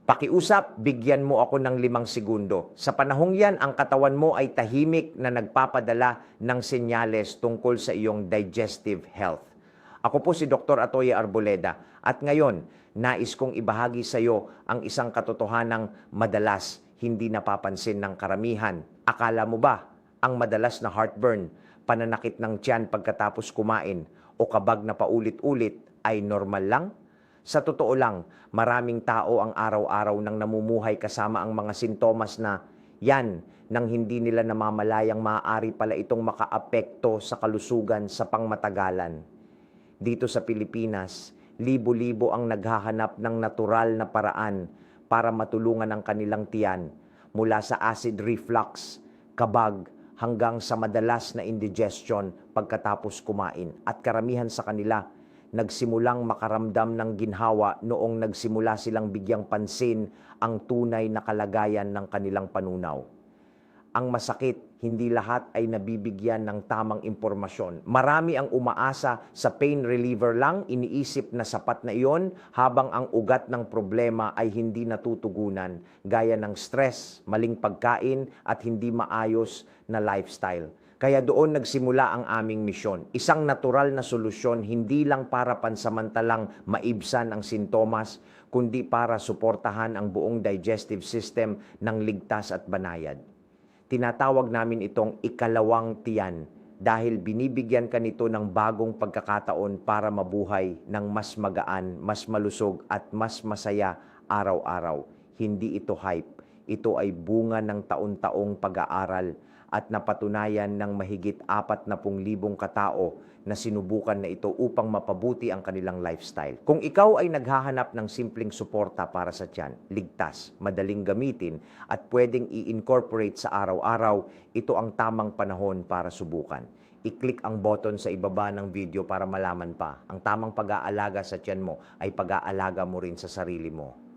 Pakiusap, bigyan mo ako ng 5 segundo. Sa panahong yan, ang katawan mo ay tahimik na nagpapadala ng senyales tungkol sa iyong digestive health. Ako po si Dr. Atoye Arboleda at ngayon, nais kong ibahagi sa iyo ang isang katotohanang madalas hindi napapansin ng karamihan. Akala mo ba ang madalas na heartburn, pananakit ng tiyan pagkatapos kumain o kabag na paulit-ulit ay normal lang? Sa totoo lang, maraming tao ang araw-araw nang namumuhay kasama ang mga sintomas na yan nang hindi nila namamalayang maaari pala itong makaapekto sa kalusugan sa pangmatagalan. Dito sa Pilipinas, libo-libo ang naghahanap ng natural na paraan para matulungan ang kanilang tiyan mula sa acid reflux, kabag, hanggang sa madalas na indigestion pagkatapos kumain. At karamihan sa kanila, nagsimulang makaramdam ng ginhawa noong nagsimula silang bigyang pansin ang tunay na kalagayan ng kanilang panunaw. Ang masakit, hindi lahat ay nabibigyan ng tamang impormasyon. Marami ang umaasa sa pain reliever lang, iniisip na sapat na iyon, habang ang ugat ng problema ay hindi natutugunan, gaya ng stress, maling pagkain at hindi maayos na lifestyle. Kaya doon nagsimula ang aming misyon. Isang natural na solusyon, hindi lang para pansamantalang maibsan ang sintomas, kundi para suportahan ang buong digestive system ng ligtas at banayad. Tinatawag namin itong ikalawang tiyan dahil binibigyan ka nito ng bagong pagkakataon para mabuhay ng mas magaan, mas malusog at mas masaya araw-araw. Hindi ito hype. Ito ay bunga ng taon-taong pag-aaral at napatunayan ng mahigit 40,000 katao na sinubukan na ito upang mapabuti ang kanilang lifestyle. Kung ikaw ay naghahanap ng simpleng suporta para sa tiyan, ligtas, madaling gamitin at pwedeng i-incorporate sa araw-araw, ito ang tamang panahon para subukan. I-click ang button sa ibaba ng video para malaman pa. Ang tamang pag-aalaga sa tiyan mo ay pag-aalaga mo rin sa sarili mo.